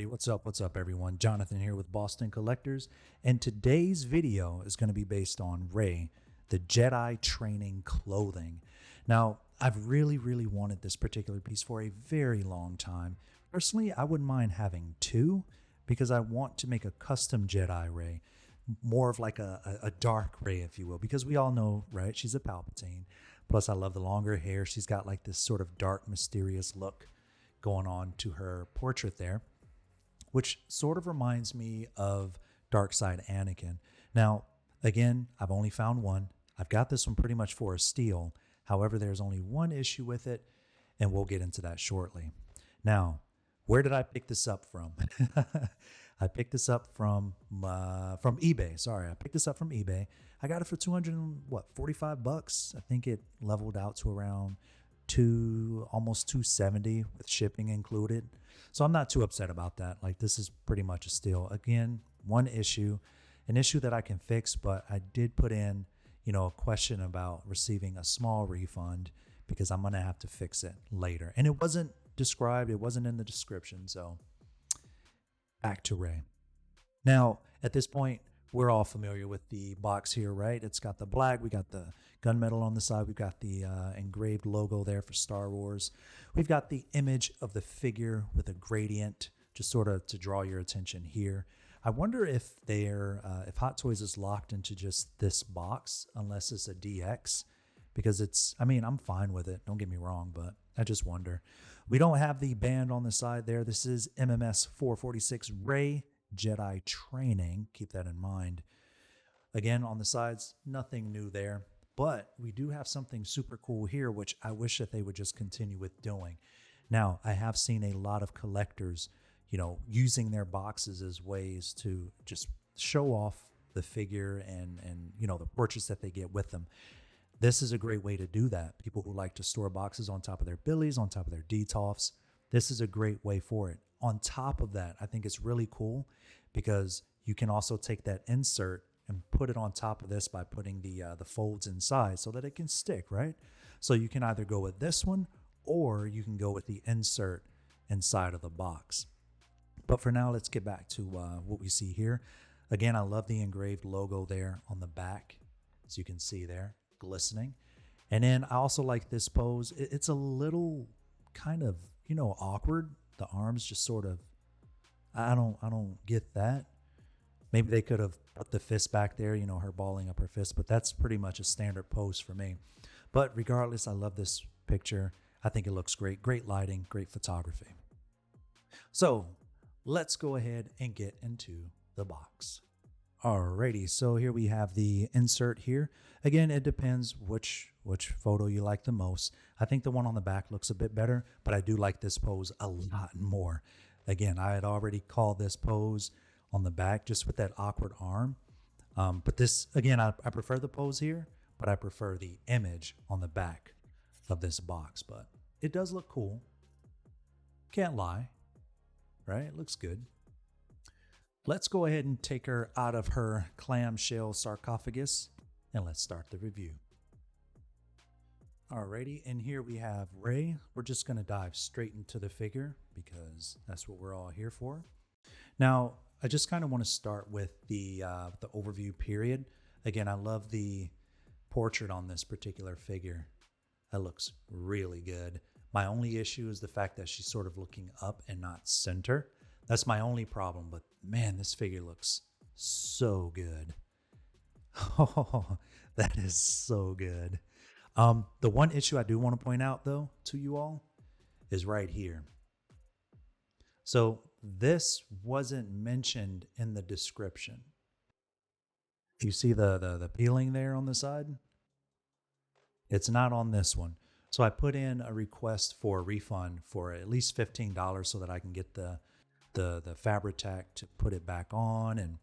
Alrighty, what's up? What's up, everyone? Jonathan here with Boston Collectors, and today's video is going to be based on Rey, the Jedi training clothing. Now, I've really wanted this particular piece for a very long time. Personally, I wouldn't mind having two because I want to make a custom Jedi Rey, more of like a dark Rey, if you will, because we all know, right? She's a Palpatine. Plus, I love the longer hair. She's got like this sort of dark, mysterious look going on to her portrait there, which sort of reminds me of Darkside Anakin. Now, again, I've only found one. I've got this one pretty much for a steal. However, there's only one issue with it, and we'll get into that shortly. Now, where did I pick this up from? I picked this up from eBay. Sorry, I picked this up from eBay. I got it for $45. I think it leveled out to around almost $270 with shipping included. So I'm not too upset about that. Like, this is pretty much a steal. Again, an issue that I can fix, but I did put in, a question about receiving a small refund because I'm going to have to fix it later. And it wasn't described. It wasn't in the description. So back to Rey. Now, at this point, we're all familiar with the box here, right? It's got the black. We got the gunmetal on the side. We've got the engraved logo there for Star Wars. We've got the image of the figure with a gradient, just sort of to draw your attention here. I wonder if if Hot Toys is locked into just this box, unless it's a DX, because I'm fine with it. Don't get me wrong, but I just wonder. We don't have the band on the side there. This is MMS 446 Rey Jedi Training. Keep that in mind. Again, on the sides, nothing new there, but we do have something super cool here, which I wish that they would just continue with doing. Now, I have seen a lot of collectors, using their boxes as ways to just show off the figure and the purchase that they get with them. This is a great way to do that. People who like to store boxes on top of their Billies, on top of their DTOFs, this is a great way for it. On top of that, I think it's really cool because you can also take that insert and put it on top of this by putting the folds inside so that it can stick, right? So you can either go with this one or you can go with the insert inside of the box. But for now, let's get back to what we see here. Again, I love the engraved logo there on the back, as you can see there, glistening. And then I also like this pose. It's a little kind of, awkward. The arms just sort of, I don't get that. Maybe they could have put the fist back there, her balling up her fist, but that's pretty much a standard pose for me. But regardless, I love this picture. I think it looks great. Great lighting, great photography. So let's go ahead and get into the box. Alrighty, so here we have the insert here. Again, it depends which photo you like the most. I think the one on the back looks a bit better, but I do like this pose a lot more. Again, I had already called this pose on the back just with that awkward arm. But this, again, I prefer the pose here, but I prefer the image on the back of this box. But it does look cool. Can't lie, right? It looks good. Let's go ahead and take her out of her clamshell sarcophagus and let's start the review. Alrighty, and here we have Rey. We're just going to dive straight into the figure because that's what we're all here for. Now, I just kind of want to start with the overview period. Again, I love the portrait on this particular figure. That looks really good. My only issue is the fact that she's sort of looking up and not center. That's my only problem, but man, this figure looks so good. Oh, that is so good. The one issue I do want to point out, though, to you all is right here. So this wasn't mentioned in the description. You see the peeling there on the side? It's not on this one. So I put in a request for a refund for at least $15 so that I can get the Fabri-Tac to put it back on, and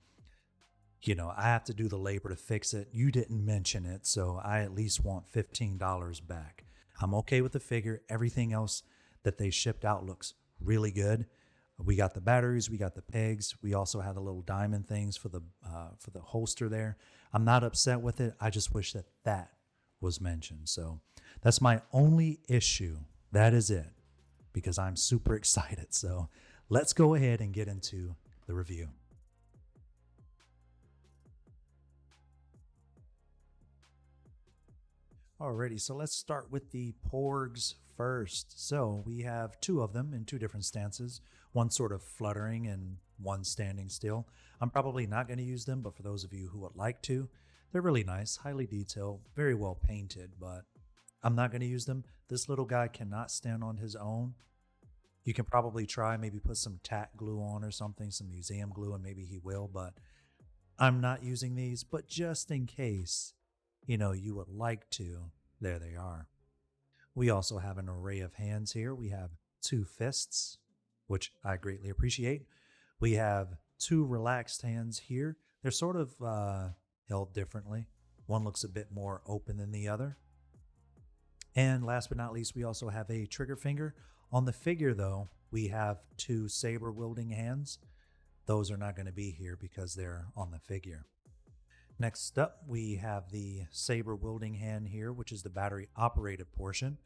I have to do the labor to fix it. You didn't mention it, so I at least want $15 back. I'm okay with the figure. Everything else that they shipped out looks really good. We got the batteries, we got the pegs. We also had the little diamond things for the holster there. I'm not upset with it. I just wish that was mentioned. So that's my only issue. That is it, because I'm super excited. So let's go ahead and get into the review. Alrighty, so let's start with the porgs first. So we have two of them in two different stances, one sort of fluttering and one standing still. I'm probably not going to use them, but for those of you who would like to, they're really nice, highly detailed, very well painted, but I'm not going to use them. This little guy cannot stand on his own. You can probably try, maybe put some tack glue on or something, some museum glue, and maybe he will, but I'm not using these. But just in case, you would like to, there they are. We also have an array of hands here. We have two fists, which I greatly appreciate. We have two relaxed hands here. They're sort of held differently. One looks a bit more open than the other. And last but not least, we also have a trigger finger. On the figure, though, we have two saber wielding hands. Those are not going to be here because they're on the figure. Next up, we have the saber wielding hand here, which is the battery operated portion.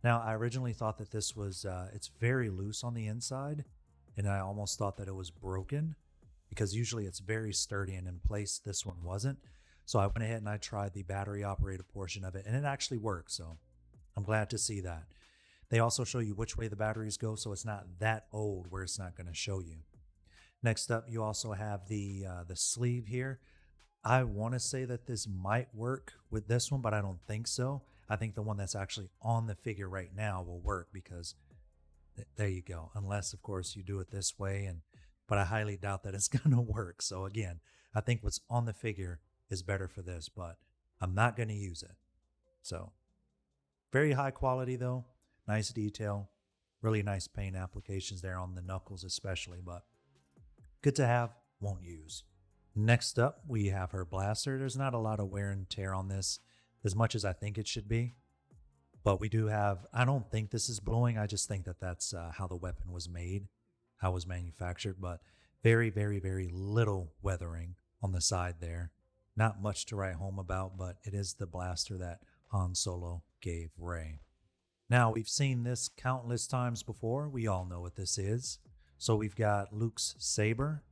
Now, I originally thought that this was, it's very loose on the inside, and I almost thought that it was broken because usually it's very sturdy and in place. This one wasn't. So I went ahead and I tried the battery operated portion of it, and it actually works. So I'm glad to see that. They also show you which way the batteries go, so it's not that old where it's not going to show you. Next up, you also have the sleeve here. I want to say that this might work with this one, but I don't think so. I think the one that's actually on the figure right now will work because there you go. Unless, of course, you do it this way, but I highly doubt that it's going to work. So again, I think what's on the figure is better for this, but I'm not going to use it. So very high quality though. Nice detail, really nice paint applications there on the knuckles especially, but good to have, won't use. Next up, we have her blaster. There's not a lot of wear and tear on this as much as I think it should be, but we do have, I don't think this is bluing. I just think that that's how the weapon was made, how it was manufactured, but very, very, very little weathering on the side there. Not much to write home about, but it is the blaster that Han Solo gave Rey. Now, we've seen this countless times before. We all know what this is. So we've got Luke's saber.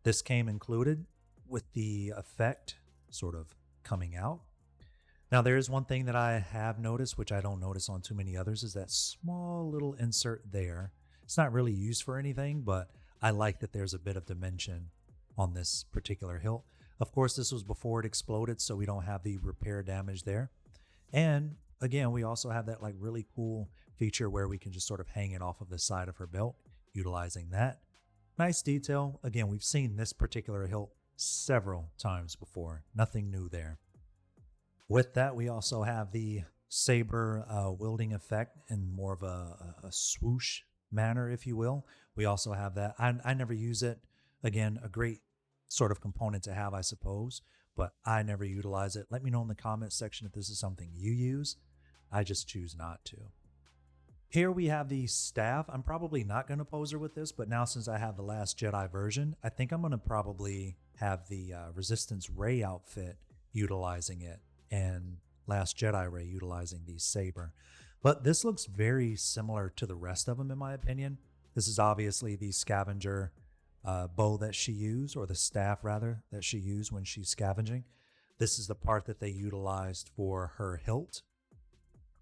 This came included with the effect sort of coming out. Now, there is one thing that I have noticed, which I don't notice on too many others, is that small little insert there. It's not really used for anything, but I like that there's a bit of dimension on this particular hilt. Of course, this was before it exploded, so we don't have the repair damage there. And again, we also have that like really cool feature where we can just sort of hang it off of the side of her belt, utilizing that. Nice detail. Again, we've seen this particular hilt several times before. Nothing new there. With that, we also have the saber wielding effect in more of a swoosh manner, if you will. We also have that. I never use it. Again, a great sort of component to have, I suppose, but I never utilize it. Let me know in the comments section if this is something you use. I just choose not to. Here we have the staff. I'm probably not going to pose her with this, but now since I have the Last Jedi version, I think I'm going to probably have the Resistance Rey outfit utilizing it and Last Jedi Rey utilizing the saber. But this looks very similar to the rest of them in my opinion. This is obviously the scavenger bow that she used, or the staff rather, that she used when she's scavenging. This is the part that they utilized for her hilt,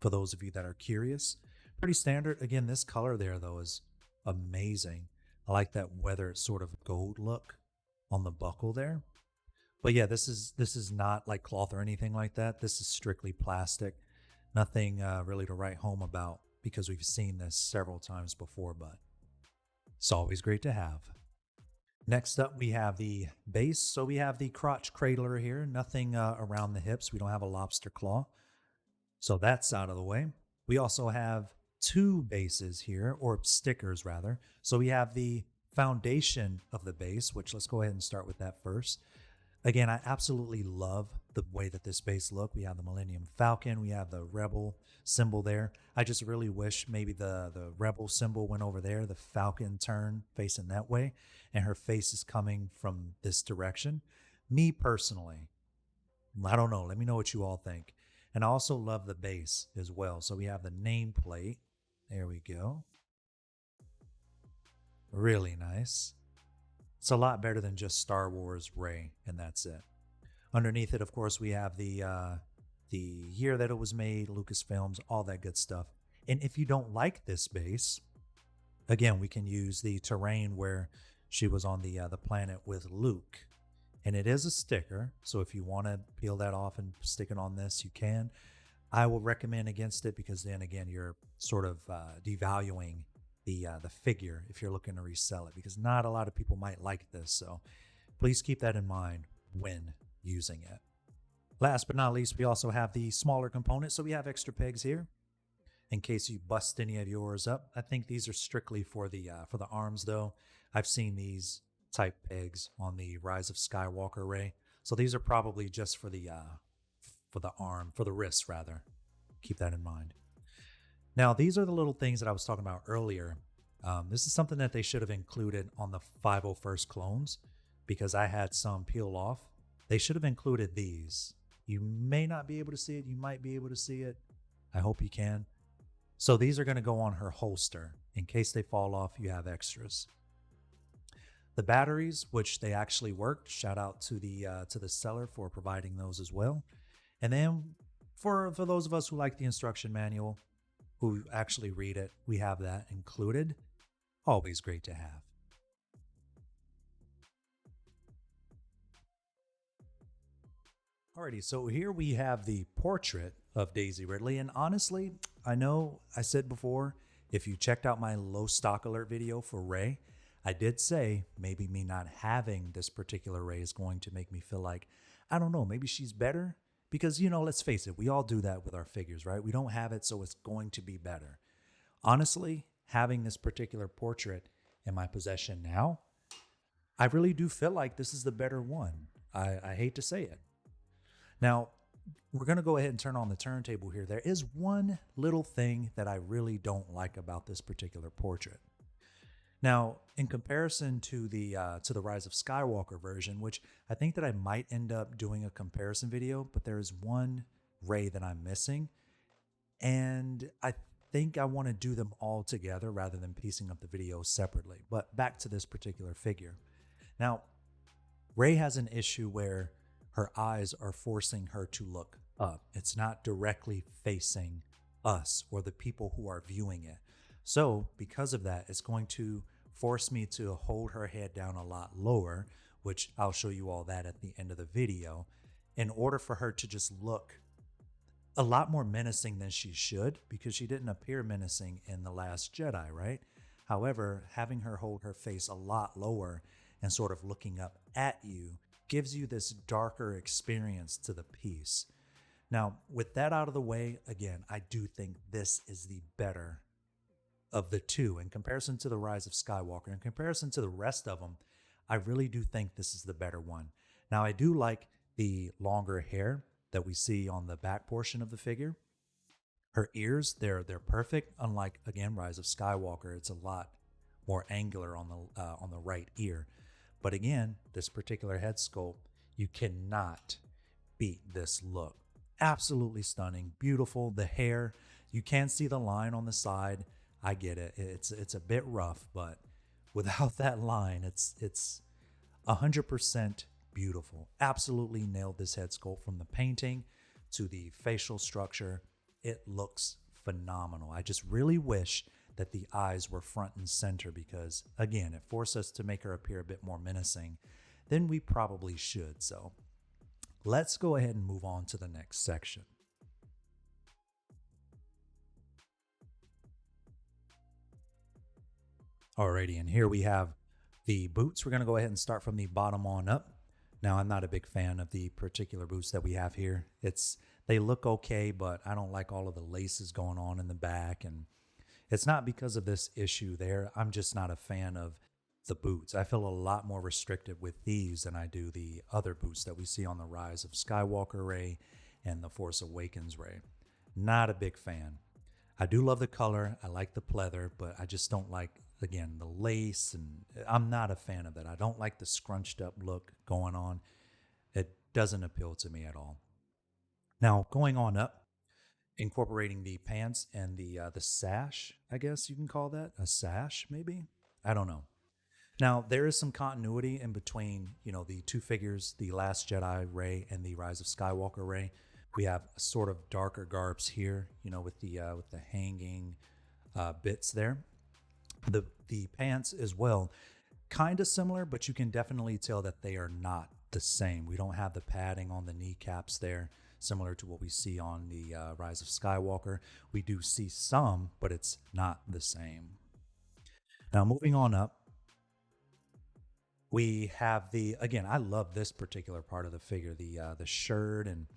for those of you that are curious. Pretty standard. Again, this color there though is amazing. I like that weathered sort of gold look on the buckle there. But yeah, this is not like cloth or anything like that. This is strictly plastic. Nothing really to write home about because we've seen this several times before, but it's always great to have. Next up, we have the base. So we have the crotch cradler here. Nothing around the hips. We don't have a lobster claw. So that's out of the way. We also have two bases here, or stickers rather. So we have the foundation of the base, which let's go ahead and start with that first. Again, I absolutely love the way that this base look. We have the Millennium Falcon. We have the Rebel symbol there. I just really wish maybe the Rebel symbol went over there, the Falcon turned facing that way, and her face is coming from this direction. Me personally, I don't know. Let me know what you all think. And I also love the base as well. So we have the nameplate. There we go. Really nice. It's a lot better than just Star Wars Rey, and that's it. Underneath it, of course, we have the year that it was made, Lucasfilms, all that good stuff. And if you don't like this base, again, we can use the terrain where she was on the planet with Luke, and it is a sticker. So if you want to peel that off and stick it on this, you can. I will recommend against it because then again, you're sort of devaluing the figure if you're looking to resell it, because not a lot of people might like this. So please keep that in mind when using it. Last but not least, we also have the smaller components. So we have extra pegs here in case you bust any of yours up. I think these are strictly for the arms though. I've seen these type pegs on the Rise of Skywalker Rey. So these are probably just for the arm, for the wrist rather. Keep that in mind. Now, these are the little things that I was talking about earlier. This is something that they should have included on the 501st clones because I had some peel off. They should have included these. You may not be able to see it. You might be able to see it. I hope you can. So these are going to go on her holster. In case they fall off, you have extras. The batteries, which they actually worked, shout out to the seller for providing those as well. And then for those of us who like the instruction manual, who actually read it, we have that included. Always great to have. Alrighty, so here we have the portrait of Daisy Ridley. And honestly, I know I said before, if you checked out my low stock alert video for Rey, I did say maybe me not having this particular Rey is going to make me feel like, I don't know, maybe she's better. Because, let's face it, we all do that with our figures, right? We don't have it, so it's going to be better. Honestly, having this particular portrait in my possession now, I really do feel like this is the better one. I hate to say it. Now, we're going to go ahead and turn on the turntable here. There is one little thing that I really don't like about this particular portrait. Now, in comparison to the Rise of Skywalker version, which I think that I might end up doing a comparison video, but there is one Rey that I'm missing, and I think I want to do them all together rather than piecing up the video separately. But back to this particular figure. Now, Rey has an issue where her eyes are forcing her to look up. It's not directly facing us or the people who are viewing it. So because of that, it's going to force me to hold her head down a lot lower, which I'll show you all that at the end of the video, in order for her to just look a lot more menacing than she should, because she didn't appear menacing in The Last Jedi, right? However, having her hold her face a lot lower and sort of looking up at you gives you this darker experience to the piece. Now, with that out of the way, again, I do think this is the better of the two in comparison to the Rise of Skywalker. In comparison to the rest of them, I really do think this is the better one. Now, I do like the longer hair that we see on the back portion of the figure. Her ears, they're perfect. Unlike, again, Rise of Skywalker, it's a lot more angular on the right ear. But again, this particular head sculpt, you cannot beat this look. Absolutely stunning, beautiful. The hair, you can see the line on the side. I get it. It's a bit rough, but without that line, it's 100% beautiful. Absolutely nailed this head sculpt from the painting to the facial structure. It looks phenomenal. I just really wish that the eyes were front and center because, again, it forced us to make her appear a bit more menacing than we probably should. So let's go ahead and move on to the next section. Alrighty, and here we have the boots. We're going to go ahead and start from the bottom on up. Now, I'm not a big fan of the particular boots that we have here. They look okay, but I don't like all of the laces going on in the back, and it's not because of this issue there. I'm just not a fan of the boots. I feel a lot more restricted with these than I do the other boots that we see on the Rise of Skywalker Rey and the Force Awakens Rey. Not a big fan. I do love the color. I like the pleather, but I just don't like, again, the lace, and I'm not a fan of that. I don't like the scrunched up look going on. It doesn't appeal to me at all. Now, going on up, incorporating the pants and the sash, I guess you can call that a sash, maybe. I don't know. Now, there is some continuity in between, the two figures, the Last Jedi Rey and the Rise of Skywalker Rey. We have sort of darker garbs here, with the hanging bits there. The pants as well, kind of similar, but you can definitely tell that they are not the same. We don't have the padding on the kneecaps there, similar to what we see on the Rise of Skywalker. We do see some, but it's not the same. Now, moving on up, we have the again. I love this particular part of the figure, the shirt and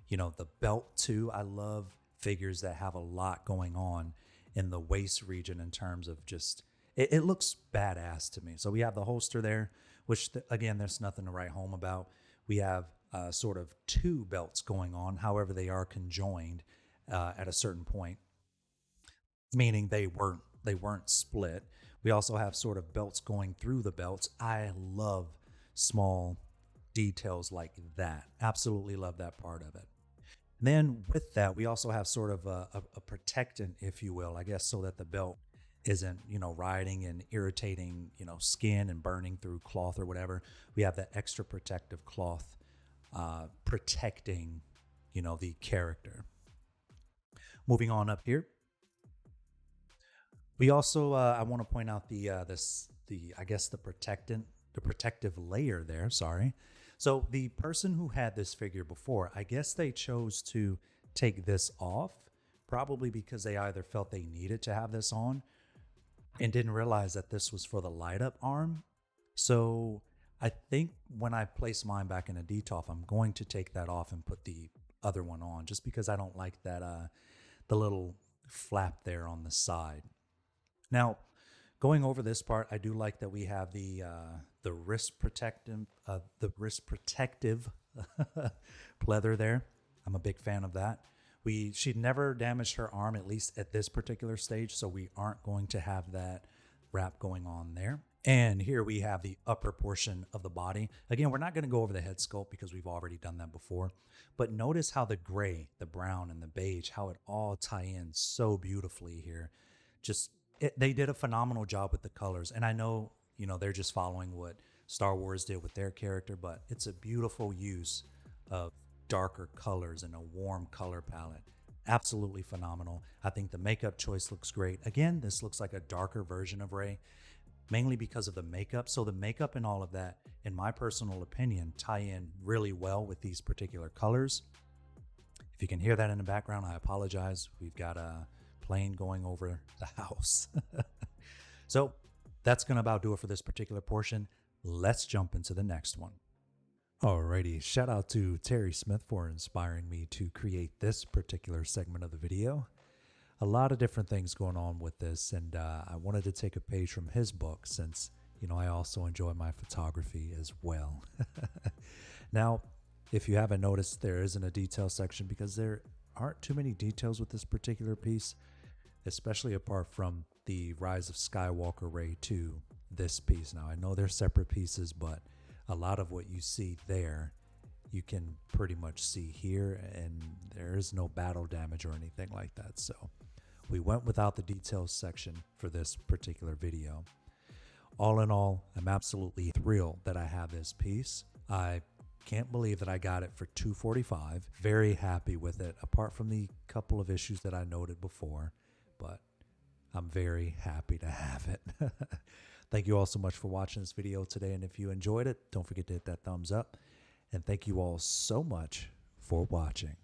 the belt too. I love figures that have a lot going on in the waist region in terms of just it looks badass to me. So we have the holster there, which again, there's nothing to write home about. We have sort of two belts going on, however they are conjoined at a certain point, meaning they weren't split. We also have sort of belts going through the belts. I love small details like that. Absolutely love that part of it. And then with that, we also have sort of a protectant, if you will, I guess, so that the belt isn't, riding and irritating, skin and burning through cloth or whatever. We have that extra protective cloth protecting, the character. Moving on up here, we also I want to point out the I guess the protective layer there. Sorry. So the person who had this figure before, I guess they chose to take this off, probably because they either felt they needed to have this on and didn't realize that this was for the light up arm. So I think when I place mine back in a DTOF, I'm going to take that off and put the other one on, just because I don't like that the little flap there on the side. Now, going over this part, I do like that we have the wrist protective pleather there. I'm a big fan of that. She never damaged her arm, at least at this particular stage, so we aren't going to have that wrap going on there. And here we have the upper portion of the body. Again, we're not going to go over the head sculpt because we've already done that before. But notice how the gray, the brown, and the beige, how it all tie in so beautifully here. They did a phenomenal job with the colors. And I know, they're just following what Star Wars did with their character, but it's a beautiful use of darker colors and a warm color palette. Absolutely phenomenal. I think the makeup choice looks great. Again, this looks like a darker version of Rey, mainly because of the makeup. So the makeup and all of that, in my personal opinion, tie in really well with these particular colors. If you can hear that in the background, I apologize. We've got a plane going over the house. So that's going to about do it for this particular portion. Let's jump into the next one. Alrighty, shout out to Terry Smith for inspiring me to create this particular segment of the video. A lot of different things going on with this, and I wanted to take a page from his book since, I also enjoy my photography as well. Now, if you haven't noticed, there isn't a detail section because there aren't too many details with this particular piece, especially apart from the Rise of Skywalker Rey to this piece. Now, I know they're separate pieces, but a lot of what you see there, you can pretty much see here, and there is no battle damage or anything like that. So we went without the details section for this particular video. All in all, I'm absolutely thrilled that I have this piece. I can't believe that I got it for $245. Very happy with it, apart from the couple of issues that I noted before, but I'm very happy to have it. Thank you all so much for watching this video today, and if you enjoyed it, don't forget to hit that thumbs up, and thank you all so much for watching.